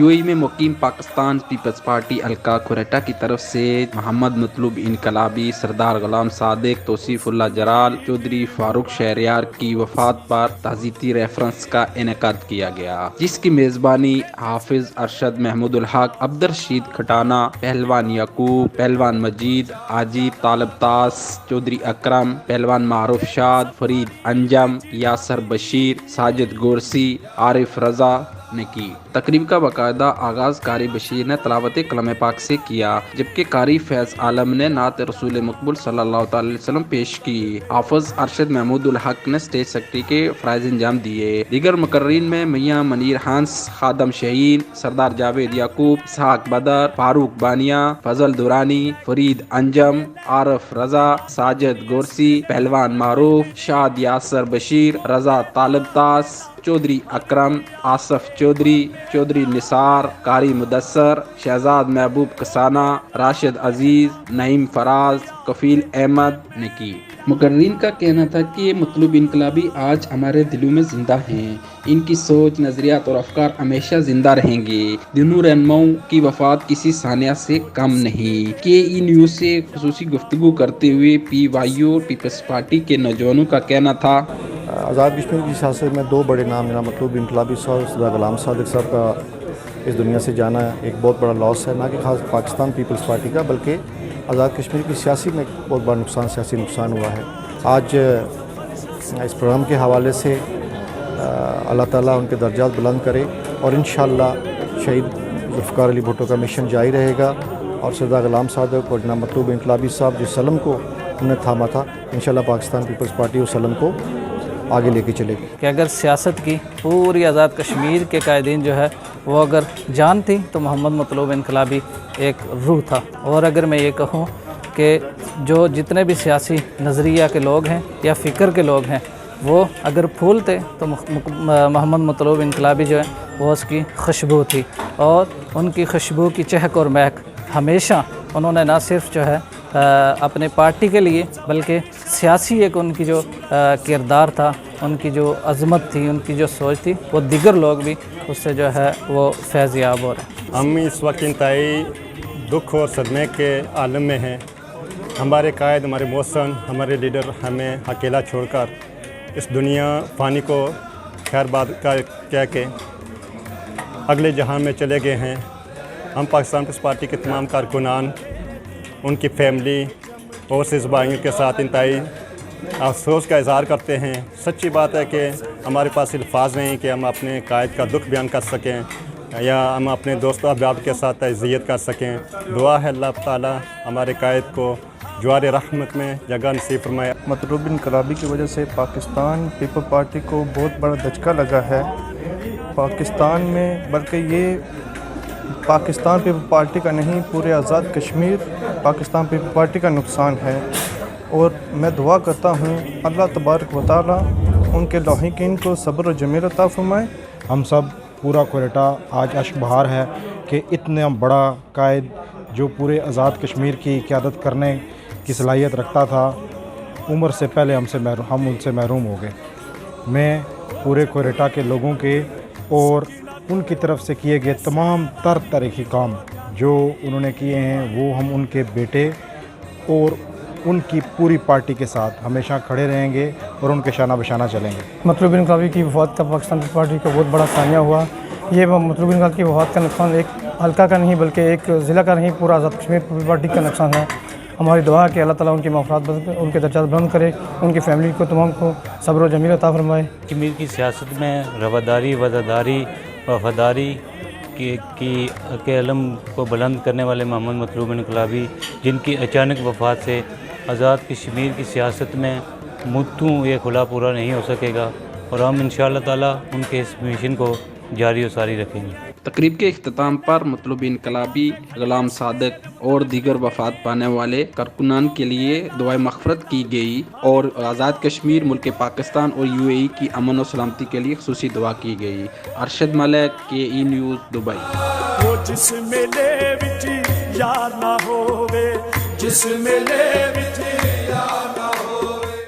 UAE में मुकीम Pakistan peoples party हल्का Coretta की तरफ से मोहम्मद मतलूब इनकलाबी, सरदार गुलाम सादिक, तौसीफुल्लाह जराल, चौधरी फारूक शहरियार की वफात पर ताज़ियती रेफरेंस का इनेकाद किया गया, जिसकी मेज़बानी हाफिज अरशद महमूदुल हक, अब्दुर्रशीद खटाना, पहलवान याकूब, पहलवान मजीद, आजिब तालबतास, चौधरी अकरम, पहलवान मारूफ शाद, फरीद अंजम, यासर बशीर, साजिद गोरसी, आरिफ रजा ने की। तकरीब का बाकायदा आगाज़ कारी बशीर ने तलावत कलम पाक से किया, जबकि कारी फैज़ आलम ने नात रसूल मकबूल सल्लल्लाहु अलैहि वसल्लम पेश की। हाफिज अरशद महमूदुल हक ने स्टेज सेक्रेटरी के फ़राइज़ अंजाम दिए। दीगर मुकर्रीन में मियाँ मनीर हंस, खादम शहीन, सरदार जावेद याकूब, इसहाक बदर, फारूक बानिया, फजल दुरानी, फरीद अंजम, आरिफ रजा, साजिद गोरसी, पहलवान मारूफ, शाद यासर बशीर, रजा तालबतास, चौधरी अकरम, आसफ चौधरी, चौधरी निसार, कारी मुदस्सर, शहजाद महबूब कसाना, राशिद अजीज, नईम फराज, कफील अहमद ने की। मुकर्रीन का कहना था कि मतलूब इनकलाबी आज हमारे दिलों में जिंदा हैं। इनकी सोच, नज़रियात और अफकार हमेशा जिंदा रहेंगे। दिनों रहनुमाओं की वफात किसी सानिया से कम नहीं। KE न्यूज़ से खुसूसी गुफ्तगू करते हुए PYO पीपल्स पार्टी के नौजवानों का कहना था, आज़ाद कश्मीर की सियासत में दो बड़े नाम जनाब मतलूब इनकलाबी साहब, सरदार गुलाम सादिक साहब का इस दुनिया से जाना एक बहुत बड़ा लॉस है, ना कि खास पाकिस्तान पीपल्स पार्टी का, बल्कि आज़ाद कश्मीर की सियासी में बहुत बड़ा नुकसान, सियासी नुकसान हुआ है। आज इस प्रोग्राम के हवाले से अल्लाह ताला उनके दर्जात बुलंद करे और इंशाअल्लाह शहीद ज़ुल्फ़िकार अली भुट्टो का मिशन जारी रहेगा और सरदार गुलाम सादिक और जनाब मतलूब इनकलाबी साहब जिस सलम को उन्होंने थामा था, इंशाअल्लाह पाकिस्तान पीपल्स पार्टी उस सलम को आगे लेके चलेगी। कि अगर सियासत की पूरी आज़ाद कश्मीर के कायदीन जो है वो अगर जान थी तो मोहम्मद मतलूब इनकलाबी एक रूह था। और अगर मैं ये कहूँ कि जो जितने भी सियासी नज़रिया के लोग हैं या फ़िक्र के लोग हैं वो अगर फूल थे तो मोहम्मद मतलूब इनकलाबी जो है वो उसकी खुशबू थी और उनकी खुशबू की चहक और महक हमेशा उन्होंने ना सिर्फ जो है अपने पार्टी के लिए बल्कि सियासी एक उनकी जो किरदार था, उनकी जो अज़मत थी, उनकी जो सोच थी, वो दिगर लोग भी उससे जो है वो फैज़याब हो रहे हैं। हम इस वक्त इंतहाई दुख और सदमे के आलम में हैं। हमारे कायद, हमारे मौसम, हमारे लीडर हमें अकेला छोड़कर इस दुनिया फ़ानी को खैर बात का कह के अगले जहां में चले गए हैं। हम पाकिस्तान पीपल्स पार्टी के तमाम कारकुनान, उनकी फैमिली और सिर्फ भाइयों के साथ इंतहाई अफसोस का इज़हार करते हैं। सच्ची बात है कि हमारे पास अल्फाज नहीं कि हम अपने कायद का दुख बयान कर सकें या हम अपने दोस्तों अहबाब के साथ तज़ियत कर सकें। दुआ है अल्लाह ताला हमारे कायद को जवार रहमत में जगह नसीब फरमाए। मतलूब इनकलाबी की वजह से पाकिस्तान पीपल पार्टी को बहुत बड़ा धचका लगा है पाकिस्तान में, बल्कि ये पाकिस्तान पीपल पार्टी का नहीं, पूरे आज़ाद कश्मीर पाकिस्तान पीपल पार्टी का नुकसान है। और मैं दुआ करता हूँ अल्लाह तबारक व तआला उनके लाहिकीन को सब्र और जमील अता फरमाए। हम सब पूरा कोरेटा आज अश्क बहार है कि इतना बड़ा कायद जो पूरे आज़ाद कश्मीर की क़यादत करने की सलाहियत रखता था, उम्र से पहले हम उनसे महरूम हो गए। मैं पूरे कोरेटा के लोगों के और उनकी तरफ से किए गए तमाम तरीक़ी काम जो उन्होंने किए हैं वो हम उनके बेटे और उनकी पूरी पार्टी के साथ हमेशा खड़े रहेंगे और उनके शाना बशाना चलेंगे। मतलूब इनकलाबी की वफ़ात का पाकिस्तान पीपल्स पार्टी का बहुत बड़ा सानिया हुआ। ये मतलूब इनकलाबी की वफ़ात का नुकसान एक हल्का का नहीं बल्कि एक ज़िला का नहीं, पूरा आज़ाद कश्मीर पीपल्स पार्टी का नुकसान है। हमारी दुआ है कि अल्लाह ताला उनकी मग़फ़िरत, उनके दर्जात बुलंद करे, उनकी फैमिली को तमाम को सब्र और जमील अता फरमाए। कश्मीर की सियासत में रवादारी, वज़ादारी, वफ़ादारी के अलम को बुलंद करने वाले मोहम्मद मतलूब इनकलाबी, जिनकी अचानक वफ़ात से आज़ाद कश्मीर की सियासत में मुद्दों ये खुला पूरा नहीं हो सकेगा और हम इंशाअल्लाह ताला उनके इस मिशन को जारी और सारी रखेंगे। तकरीब के इख्तिताम पर मतलूब इनकलाबी, गुलाम सादिक और दीगर वफात पाने वाले कारकुनान के लिए दुआए मग़फ़िरत की गई और आज़ाद कश्मीर, मुल्क पाकिस्तान और UAE की अमन और सलामती के लिए ख़ुसूसी दुआ की गई। Arshad Malik, KE news, Dubai. वो जिस मेले विच यार ना होवे, जिस मेले